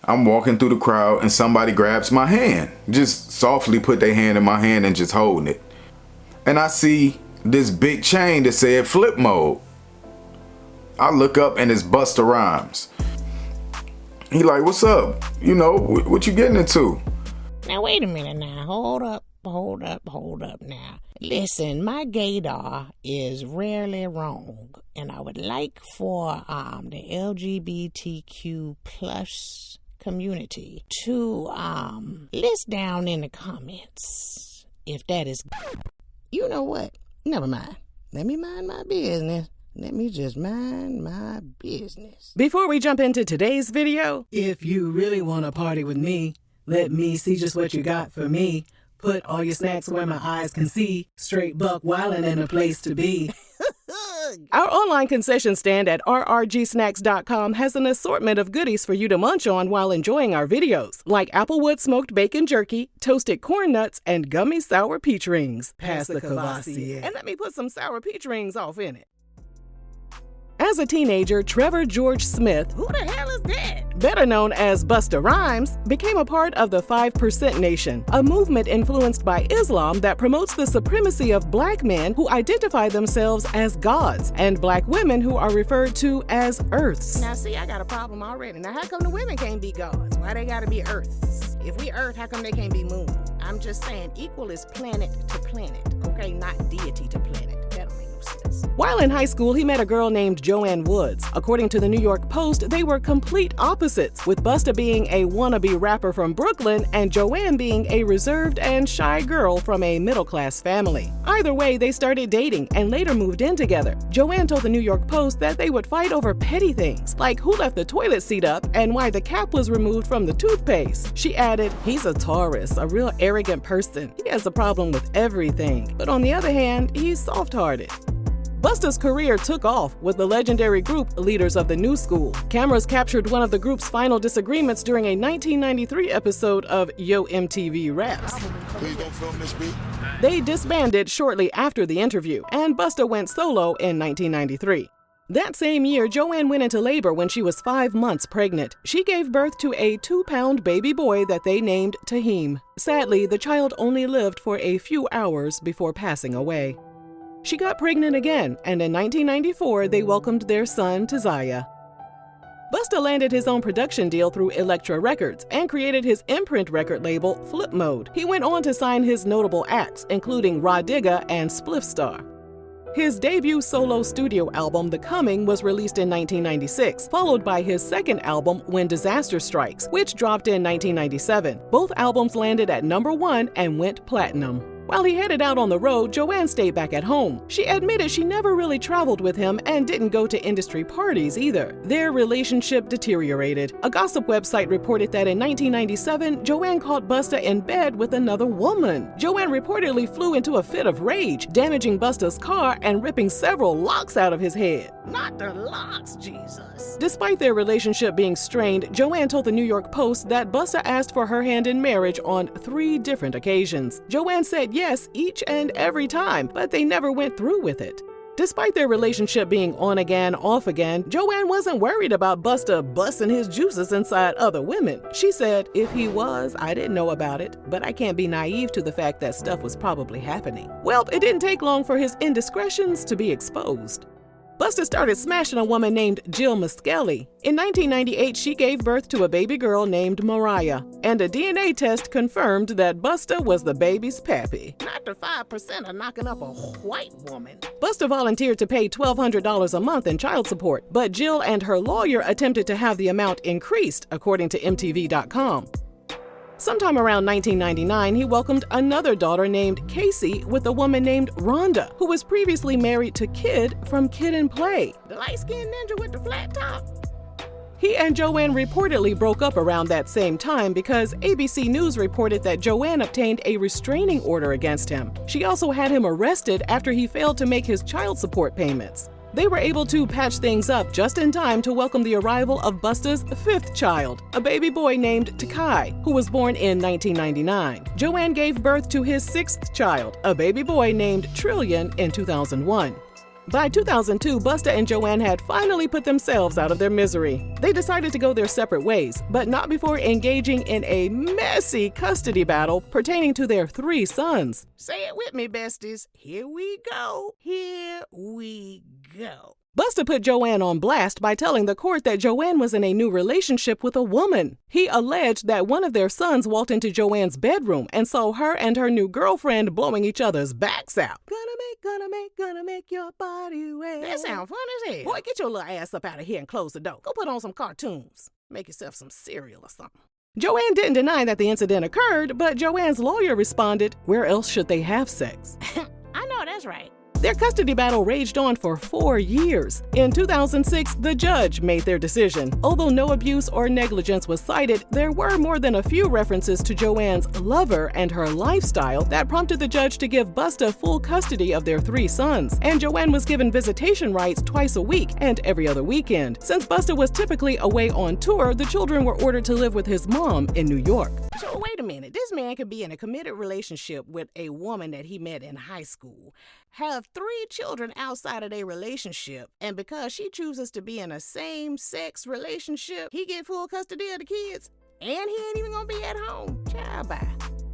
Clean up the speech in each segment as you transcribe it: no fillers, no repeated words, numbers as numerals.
I'm walking through the crowd and somebody grabs my hand. Just softly put their hand in my hand and just holding it. And I see this big chain that said flip mode. I look up and it's Busta Rhymes. He like, what's up? You know, what you getting into? Now wait a minute now, hold up now. Listen, my gaydar is rarely wrong, and I would like for the LGBTQ plus community to list down in the comments if that is. You know what? Never mind. Let me mind my business. Let me just mind my business. Before we jump into today's video, if you really want to party with me, let me see just what you got for me. Put all your snacks where my eyes can see. Straight buck wildin' in a place to be. Our online concession stand at rrgsnacks.com has an assortment of goodies for you to munch on while enjoying our videos, like Applewood smoked bacon jerky, toasted corn nuts, and gummy sour peach rings. Pass the Kvassier. And let me put some sour peach rings off in it. As a teenager, Trevor George Smith, Who the hell is that? better known as Busta Rhymes, became a part of the 5% Nation, a movement influenced by Islam that promotes the supremacy of black men who identify themselves as gods and black women who are referred to as earths. Now see, I got a problem already. Now how come the women can't be gods? Why they gotta be earths? If we earth, how come they can't be moon? I'm just saying equal is planet to planet, okay? Not deity to planet. That don't make no sense. While in high school, he met a girl named Joanne Woods. According to the New York Post, they were complete opposites, with Busta being a wannabe rapper from Brooklyn and Joanne being a reserved and shy girl from a middle-class family. Either way, they started dating and later moved in together. Joanne told the New York Post that they would fight over petty things, like who left the toilet seat up and why the cap was removed from the toothpaste. She added, "He's a Taurus, a real arrogant person. He has a problem with everything. But on the other hand, he's soft-hearted." Busta's career took off with the legendary group Leaders of the New School. Cameras captured one of the group's final disagreements during a 1993 episode of Yo MTV Raps. Please don't film this beat. They disbanded shortly after the interview, and Busta went solo in 1993. That same year, Joanne went into labor when she was 5 months pregnant. She gave birth to a 2-pound baby boy that they named Taheem. Sadly, the child only lived for a few hours before passing away. She got pregnant again, and in 1994, they welcomed their son, Taziah. Busta landed his own production deal through Elektra Records and created his imprint record label, Flip Mode. He went on to sign his notable acts, including Rah Digga and Spliff Star. His debut solo studio album, The Coming, was released in 1996, followed by his second album, When Disaster Strikes, which dropped in 1997. Both albums landed at #1 and went platinum. While he headed out on the road, Joanne stayed back at home. She admitted she never really traveled with him and didn't go to industry parties either. Their relationship deteriorated. A gossip website reported that in 1997, Joanne caught Busta in bed with another woman. Joanne reportedly flew into a fit of rage, damaging Busta's car and ripping several locks out of his head. Not the locks, Jesus. Despite their relationship being strained, Joanne told the New York Post that Busta asked for her hand in marriage on 3 different occasions. Joanne said yes each and every time, but they never went through with it. Despite their relationship being on again, off again, Joanne wasn't worried about Busta busting his juices inside other women. She said, "If he was, I didn't know about it, but I can't be naive to the fact that stuff was probably happening." Well, it didn't take long for his indiscretions to be exposed. Busta started smashing a woman named Jill Miskelly. In 1998, she gave birth to a baby girl named Mariah, and a DNA test confirmed that Busta was the baby's pappy. Not the 5% of knocking up a white woman. Busta volunteered to pay $1,200 a month in child support, but Jill and her lawyer attempted to have the amount increased, according to MTV.com. Sometime around 1999, he welcomed another daughter named Casey with a woman named Rhonda, who was previously married to Kid from Kid and Play. The light-skinned ninja with the flat top. He and Joanne reportedly broke up around that same time because ABC News reported that Joanne obtained a restraining order against him. She also had him arrested after he failed to make his child support payments. They were able to patch things up just in time to welcome the arrival of Busta's 5th child, a baby boy named Takai, who was born in 1999. Joanne gave birth to his 6th child, a baby boy named Trillion, in 2001. By 2002, Busta and Joanne had finally put themselves out of their misery. They decided to go their separate ways, but not before engaging in a messy custody battle pertaining to their 3 sons. Say it with me, besties. Here we go. Here we go. Busta put Joanne on blast by telling the court that Joanne was in a new relationship with a woman. He alleged that one of their sons walked into Joanne's bedroom and saw her and her new girlfriend blowing each other's backs out. Gonna make your body wet. That sound fun as hell. Boy, get your little ass up out of here and close the door. Go put on some cartoons. Make yourself some cereal or something. Joanne didn't deny that the incident occurred, but Joanne's lawyer responded, where else should they have sex? I know that's right. Their custody battle raged on for 4 years. In 2006, the judge made their decision. Although no abuse or negligence was cited, there were more than a few references to Joanne's lover and her lifestyle that prompted the judge to give Busta full custody of their 3 sons. And Joanne was given visitation rights twice a week and every other weekend. Since Busta was typically away on tour, the children were ordered to live with his mom in New York. So wait a minute. This man could be in a committed relationship with a woman that he met in high school, have 3 children outside of their relationship, and because she chooses to be in a same-sex relationship, he get full custody of the kids, and he ain't even gonna be at home. Child, bye.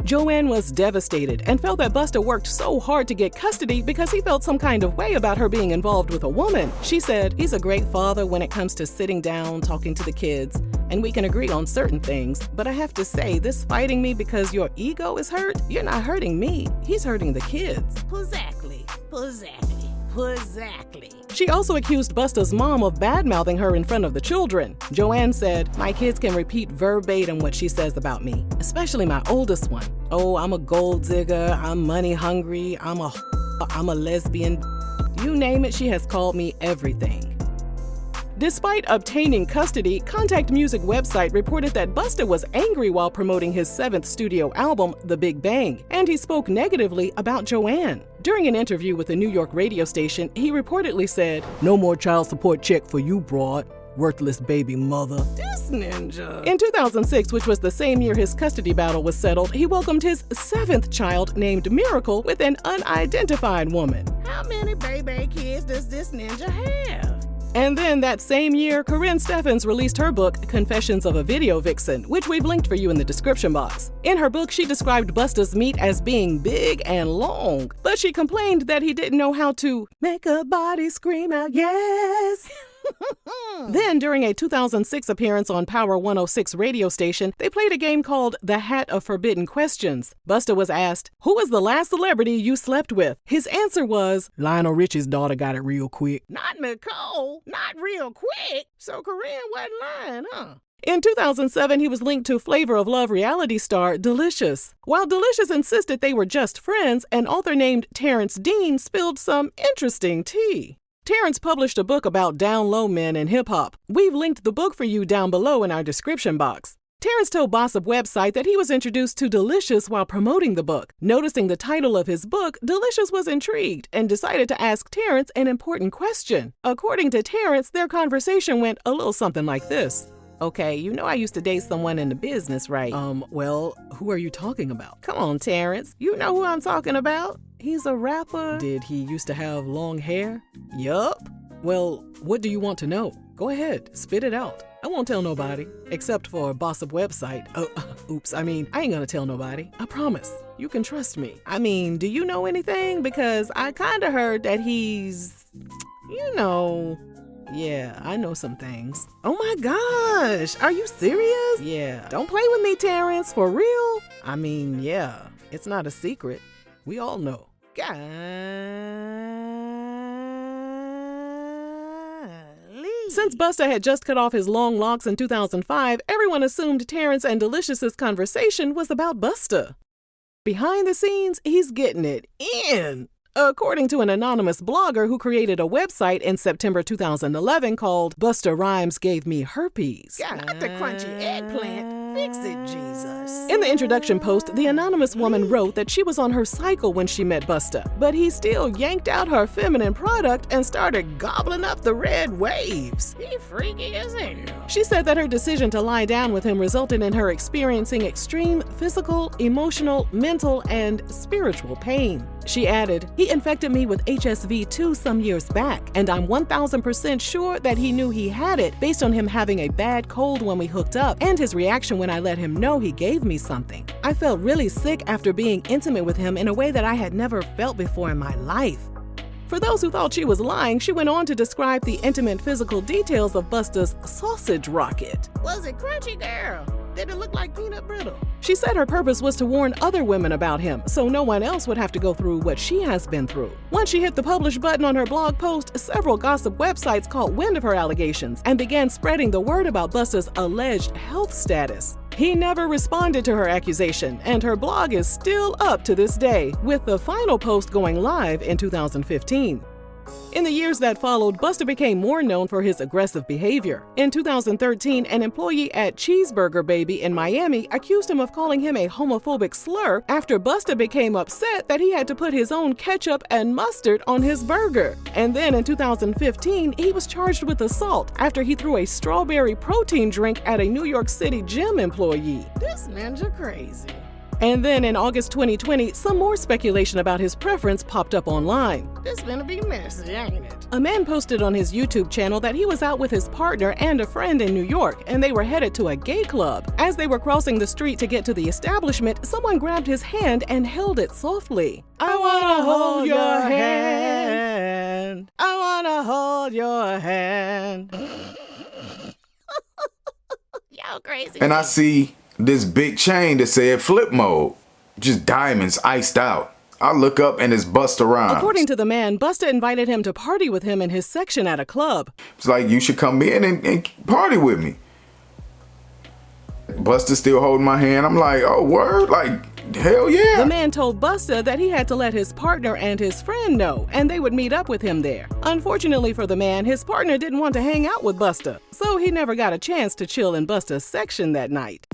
Joanne was devastated and felt that Busta worked so hard to get custody because he felt some kind of way about her being involved with a woman. She said, he's a great father when it comes to sitting down, talking to the kids, and we can agree on certain things, but I have to say, this fighting me because your ego is hurt, you're not hurting me, he's hurting the kids. Exactly. She also accused Busta's mom of bad-mouthing her in front of the children. Joanne said, my kids can repeat verbatim what she says about me, especially my oldest one. Oh, I'm a gold digger, I'm money hungry, I'm a lesbian. You name it, she has called me everything. Despite obtaining custody, Contact Music website reported that Busta was angry while promoting his 7th studio album, The Big Bang, and he spoke negatively about Joanne. During an interview with a New York radio station, he reportedly said, "No more child support check for you, broad. Worthless baby mother." This ninja. In 2006, which was the same year his custody battle was settled, he welcomed his 7th child named Miracle with an unidentified woman. How many baby kids does this ninja have? And then that same year, Corinne Steffens released her book, Confessions of a Video Vixen, which we've linked for you in the description box. In her book, she described Busta's meat as being big and long, but she complained that he didn't know how to make a body scream out, yes. Then, during a 2006 appearance on Power 106 radio station, they played a game called The Hat of Forbidden Questions. Busta was asked, who was the last celebrity you slept with? His answer was, Lionel Richie's daughter got it real quick. Not Nicole. Not real quick. So Corinne wasn't lying, huh? In 2007, he was linked to Flavor of Love reality star Delicious. While Delicious insisted they were just friends, an author named Terrence Dean spilled some interesting tea. Terrence published a book about down-low men in hip-hop. We've linked the book for you down below in our description box. Terrence told Gossip website that he was introduced to Delicious while promoting the book. Noticing the title of his book, Delicious was intrigued and decided to ask Terrence an important question. According to Terrence, their conversation went a little something like this. Okay, you know I used to date someone in the business, right? Well, who are you talking about? Come on, Terrence. You know who I'm talking about. He's a rapper. Did he used to have long hair? Yup. Well, what do you want to know? Go ahead, spit it out. I won't tell nobody, except for Gossip website. I ain't gonna tell nobody. I promise. You can trust me. Do you know anything? Because I kinda heard that he's, yeah, I know some things. Oh my gosh, are you serious? Yeah, don't play with me, Terrence, for real? Yeah, it's not a secret. We all know. Golly. Since Busta had just cut off his long locks in 2005, everyone assumed Terrence and Delicious's conversation was about Busta. Behind the scenes, he's getting it in. According to an anonymous blogger who created a website in September 2011 called Busta Rhymes Gave Me Herpes. Not the crunchy eggplant. Fix it, Jesus. In the introduction post, the anonymous woman wrote that she was on her cycle when she met Busta, but he still yanked out her feminine product and started gobbling up the red waves. He freaky as hell. She said that her decision to lie down with him resulted in her experiencing extreme physical, emotional, mental, and spiritual pain. She added, "He infected me with HSV-2 some years back, and I'm 1000% sure that he knew he had it based on him having a bad cold when we hooked up and his reaction when I let him know he gave me something. I felt really sick after being intimate with him in a way that I had never felt before in my life." For those who thought she was lying, she went on to describe the intimate physical details of Busta's sausage rocket. Was it crunchy, girl? Did it look like peanut brittle? She said her purpose was to warn other women about him, so no one else would have to go through what she has been through. Once she hit the publish button on her blog post, several gossip websites caught wind of her allegations and began spreading the word about Busta's alleged health status. He never responded to her accusation, and her blog is still up to this day, with the final post going live in 2015. In the years that followed, Busta became more known for his aggressive behavior. In 2013, an employee at Cheeseburger Baby in Miami accused him of calling him a homophobic slur after Busta became upset that he had to put his own ketchup and mustard on his burger. And then in 2015, he was charged with assault after he threw a strawberry protein drink at a New York City gym employee. This ninja crazy. And then in August 2020, some more speculation about his preference popped up online. This gonna be messy, ain't it? A man posted on his YouTube channel that he was out with his partner and a friend in New York, and they were headed to a gay club. As they were crossing the street to get to the establishment, someone grabbed his hand and held it softly. "I wanna hold your hand. I wanna hold your hand." Y'all crazy. And I see this big chain that said flip mode, just diamonds iced out. I look up and it's Busta Rhymes. According to the man, Busta invited him to party with him in his section at a club. It's like, you should come in and party with me. Busta still holding my hand. I'm like, oh, word? Like, hell yeah. The man told Busta that he had to let his partner and his friend know, and they would meet up with him there. Unfortunately for the man, his partner didn't want to hang out with Busta, so he never got a chance to chill in Busta's section that night.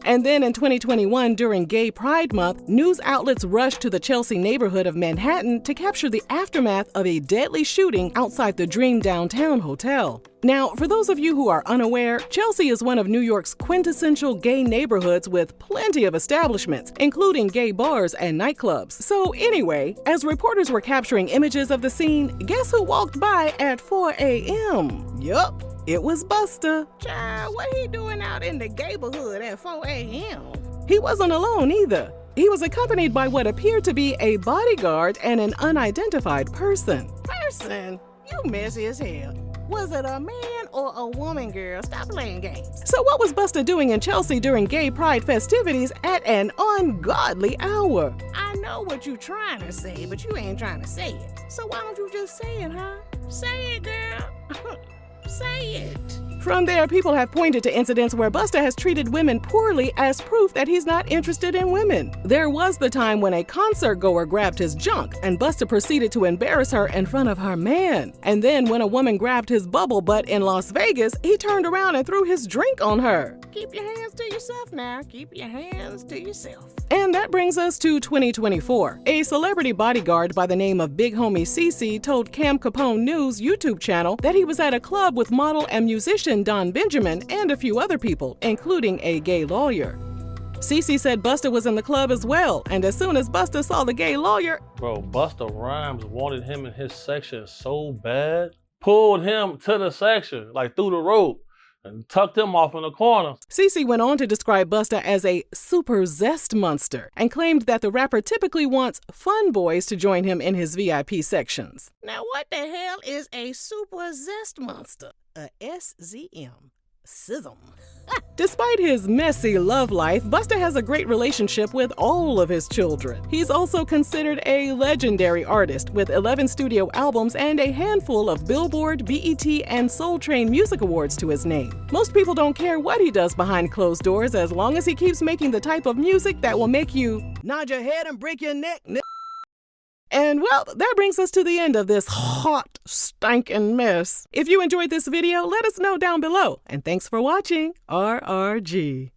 And then in 2021, during Gay Pride Month, news outlets rushed to the Chelsea neighborhood of Manhattan to capture the aftermath of a deadly shooting outside the Dream Downtown Hotel. Now, for those of you who are unaware, Chelsea is one of New York's quintessential gay neighborhoods with plenty of establishments, including gay bars and nightclubs. So anyway, as reporters were capturing images of the scene, guess who walked by at 4 a.m.? Yup. It was Busta. Child, what he doing out in the gayborhood at 4 a.m.? He wasn't alone either. He was accompanied by what appeared to be a bodyguard and an unidentified person. Person? You messy as hell. Was it a man or a woman, girl? Stop playing games. So what was Busta doing in Chelsea during Gay Pride festivities at an ungodly hour? I know what you trying to say, but you ain't trying to say it. So why don't you just say it, huh? Say it, girl. Say it. From there, people have pointed to incidents where Busta has treated women poorly as proof that he's not interested in women. There was the time when a concert goer grabbed his junk and Busta proceeded to embarrass her in front of her man. And then when a woman grabbed his bubble butt in Las Vegas, he turned around and threw his drink on her. Keep your hands to yourself now. Keep your hands to yourself. And that brings us to 2024. A celebrity bodyguard by the name of Big Homie CeCe told Cam Capone News YouTube channel that he was at a club with model and musician Don Benjamin and a few other people, including a gay lawyer. CeCe said Busta was in the club as well, and as soon as Busta saw the gay lawyer, bro, Busta Rhymes wanted him in his section so bad, pulled him to the section, like through the rope, and tucked him off in the corner. CeCe went on to describe Busta as a super zest monster and claimed that the rapper typically wants fun boys to join him in his VIP sections. Now what the hell is a super zest monster? A SZM. Sism. Despite his messy love life, Busta has a great relationship with all of his children. He's also considered a legendary artist with 11 studio albums and a handful of Billboard, BET, and Soul Train music awards to his name. Most people don't care what he does behind closed doors as long as he keeps making the type of music that will make you nod your head and break your neck. And well, that brings us to the end of this hot, stinking mess. If you enjoyed this video, let us know down below. And thanks for watching RRG.